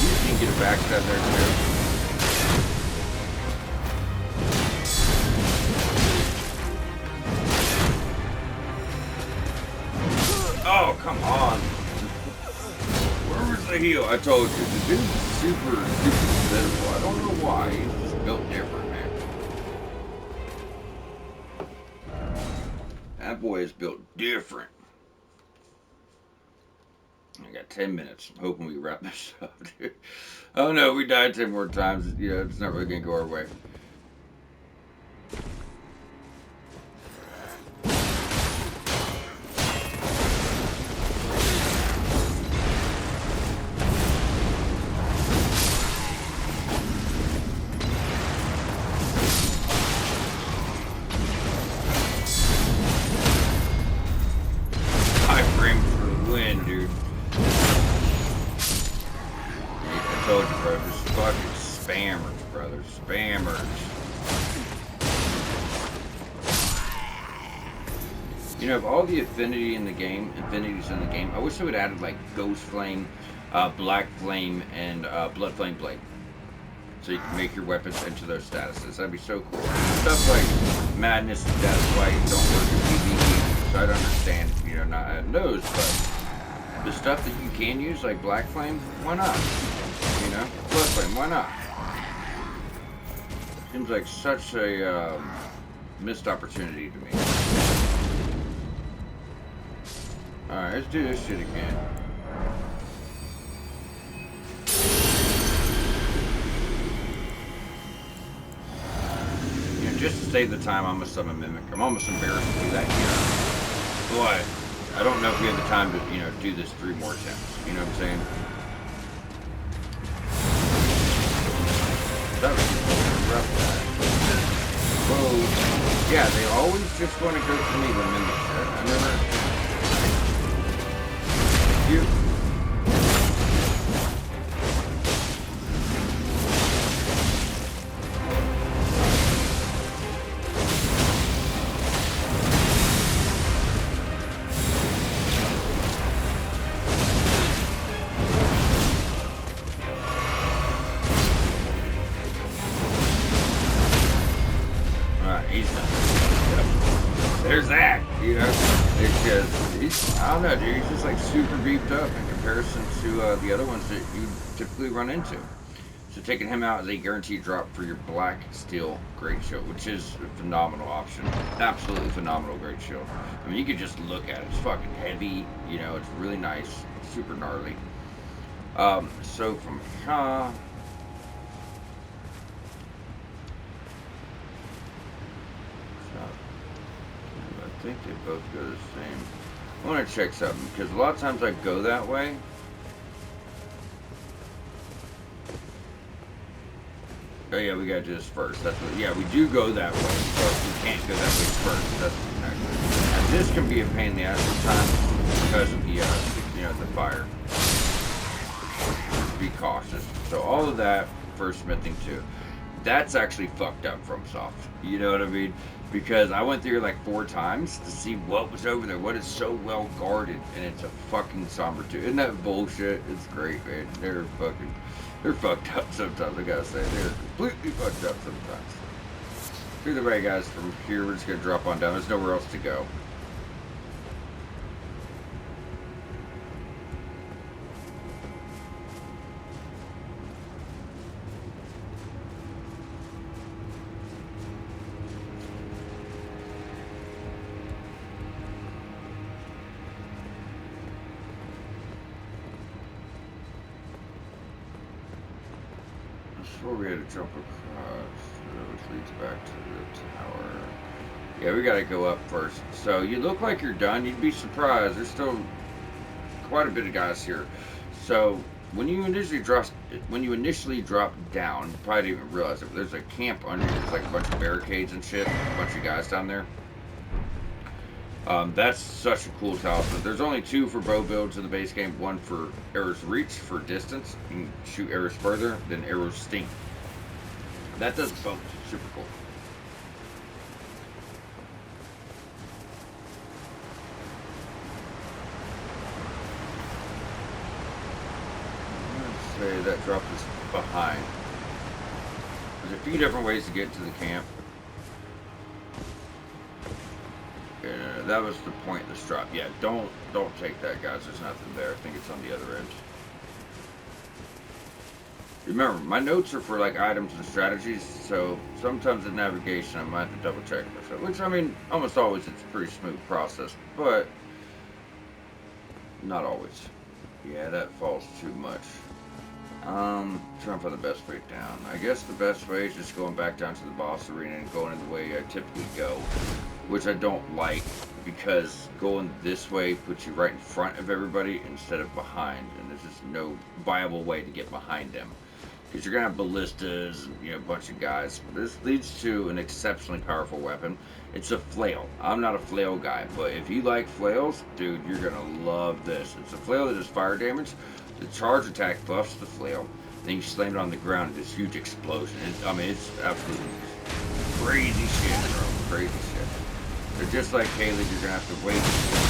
You can get a backstab there too. Oh, come on. Where was the heal? I told you, the dude's super visible. I don't know why. He's just built different, man. That boy is built different. I got 10 minutes. I'm hoping we wrap this up, dude. Oh no, we died 10 more times. Yeah, it's not really going to go our way. You know, of all the affinities in the game, I wish they would have added like Ghost Flame, Black Flame, and Blood Flame Blade. So you can make your weapons into those statuses. That'd be so cool. Stuff like Madness and Death Flight don't work in PvE, so I'd understand, you know, not adding those, but the stuff that you can use, like Black Flame, why not? You know? Blood Flame, why not? Seems like such a missed opportunity to me. Alright, let's do this shit again. just to save the time, I'm gonna summon Mimic. I'm almost embarrassed to do that here. But I don't know if we have the time to, do this 3 more attempts. You know what I'm saying? That was rough guy. Whoa. Yeah, they always just want to go to me when Mimic shit. I never... You... There's that, It's just, I don't know, dude. He's just like super beefed up in comparison to the other ones that you typically run into. So taking him out is a guaranteed drop for your Black Steel Great Shield, which is a phenomenal option. Absolutely phenomenal Great Shield. I mean, you could just look at it. It's fucking heavy, it's really nice. Super gnarly. So from here... I think they both go the same. I want to check something because a lot of times I go that way. Oh yeah, we gotta do this first. That's what. Yeah, we do go that way, but we can't go that way first. That's exactly. And this can be a pain in the ass sometimes because of the the fire. Be cautious. So all of that for smithing too. That's actually fucked up from Soft. You know what I mean? Because I went through like 4 times to see what was over there, what is so well guarded, and it's a fucking somber too. Isn't that bullshit? It's great, man. They're fucked up sometimes, I gotta say. They're completely fucked up sometimes. Either way, guys, from here we're just gonna drop on down. There's nowhere else to go. Before we had to jump across, which leads back to the tower. Yeah, we gotta go up first. So you look like you're done. You'd be surprised. There's still quite a bit of guys here. So when you initially drop down, you probably didn't even realize it. But there's a camp under you. There's like a bunch of barricades and shit. A bunch of guys down there. That's such a cool talisman. There's only 2 for bow builds in the base game. 1 for arrows reach for distance. You can shoot arrows further than arrows sting. That does both. Super cool. Let's say that drop is behind. There's a few different ways to get to the camp. That was the point of this drop. Yeah, don't take that, guys. There's nothing there. I think it's on the other end. Remember, my notes are for like items and strategies, so sometimes in navigation I might have to double check myself. Which, I mean, almost always it's a pretty smooth process, but not always. Yeah, that falls too much. Trying to find the best way down. I guess the best way is just going back down to the boss arena and going in the way I typically go, which I don't like because going this way puts you right in front of everybody instead of behind, and there's just no viable way to get behind them because you're gonna have ballistas and a bunch of guys. This leads to an exceptionally powerful weapon. It's a flail. I'm not a flail guy, but if you like flails, dude, you're gonna love this. It's a flail that does fire damage. The charge attack buffs the flail. Then you slam it on the ground, this huge explosion. It's absolutely crazy shit, bro. Crazy shit. So just like Haley, you're gonna have to wait between,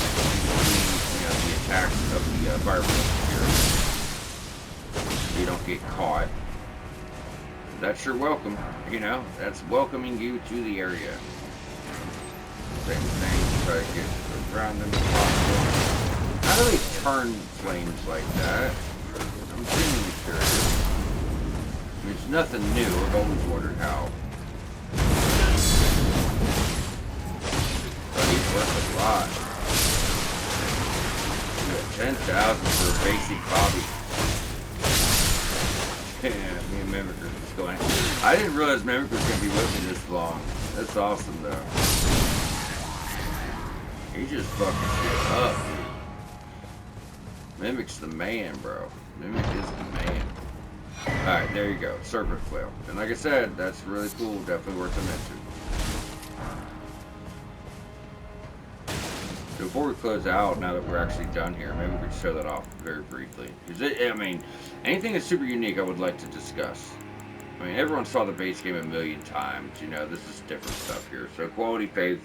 the attacks of the fire here, so you don't get caught. That's your welcome. That's welcoming you to the area. Same thing. Try to get around them as possible. How do they turn flames like that? I'm genuinely curious. I mean, it's nothing new. I've always wondered how. But he's worth a lot. 10,000 for a basic hobby. Yeah, me and Mimic are just going. I didn't realize Mimic was going to be with me this long. That's awesome, though. He just fucking shit up, dude. Mimic's the man, bro. Mimic is the man. Alright, there you go. Serpent Flail. And like I said, that's really cool. Definitely worth a mention. So before we close out, now that we're actually done here, maybe we could show that off very briefly. I mean, anything that's super unique I would like to discuss. I mean, everyone saw the base game a million times. You know, this is different stuff here. So Quality Faith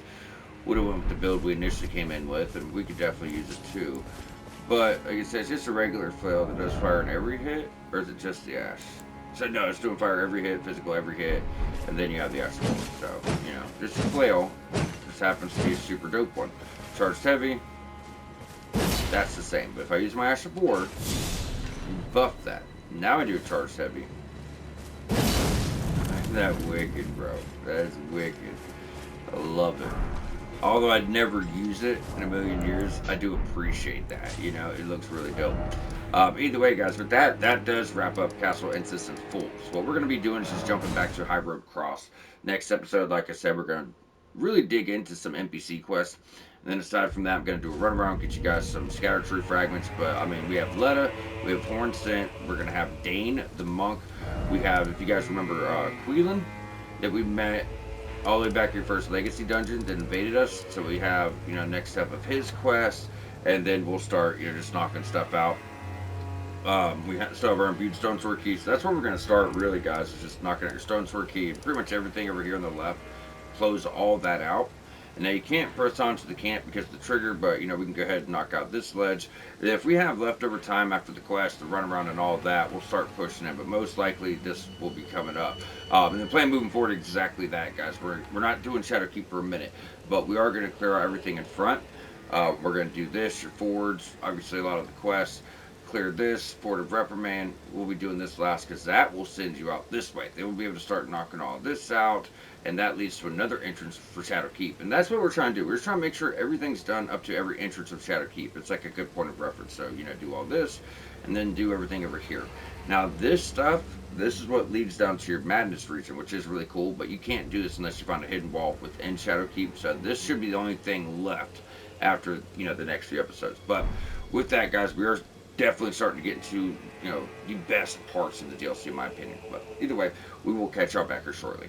would have went with the build we initially came in with, and we could definitely use it too. But, like I said, it's just a regular flail that does fire in every hit, or is it just the ash? So no, it's doing fire every hit, physical every hit, and then you have the ash roll. So, you know, just a flail. This happens to be a super dope one. Charged heavy, that's the same. But if I use my ash of war, buff that. Now I do a charged heavy. Isn't that wicked, bro? That is wicked. I love it. Although I'd never use it in a million years, I do appreciate that. You know, it looks really dope. Either way, guys, but that does wrap up Castle Ensis in full. So what we're going to be doing is just jumping back to High Road Cross. Next episode, like I said, we're going to really dig into some NPC quests. And then aside from that, I'm going to do a run around, get you guys some Scatter Tree fragments. But, I mean, we have Letta, we have Horn Scent, we're going to have Dane, the monk. We have, if you guys remember, Queelan, that we met all the way back in your first Legacy dungeon that invaded us. So we have, you know, next step of his quest. And then we'll start, you know, just knocking stuff out. We still have our imbued stone sword key. So that's where we're going to start, really, guys. Is just knocking out your stone sword key. And pretty much everything over here on the left. Close all that out. And now you can't press onto the camp because of the trigger, but you know, we can go ahead and knock out this ledge. If we have leftover time after the quest, the run around and all that, we'll start pushing it, but most likely this will be coming up. And the plan moving forward, exactly that, guys. We're not doing Shadowkeep for a minute, but we are going to clear out everything in front. We're going to do this, your forwards, obviously a lot of the quests. Clear this, Fort of Reprimand. We'll be doing this last because that will send you out this way. They will be able to start knocking all this out, and that leads to another entrance for Shadowkeep. And that's what we're trying to do. We're just trying to make sure everything's done up to every entrance of Shadowkeep. It's like a good point of reference. So, you know, do all this, and then do everything over here. Now, this stuff, this is what leads down to your Madness region, which is really cool, but you can't do this unless you find a hidden wall within Shadowkeep. So this should be the only thing left after, you know, the next few episodes. But with that, guys, we are definitely starting to get to, you know, the best parts of the DLC, in my opinion. But either way, we will catch y'all back here shortly.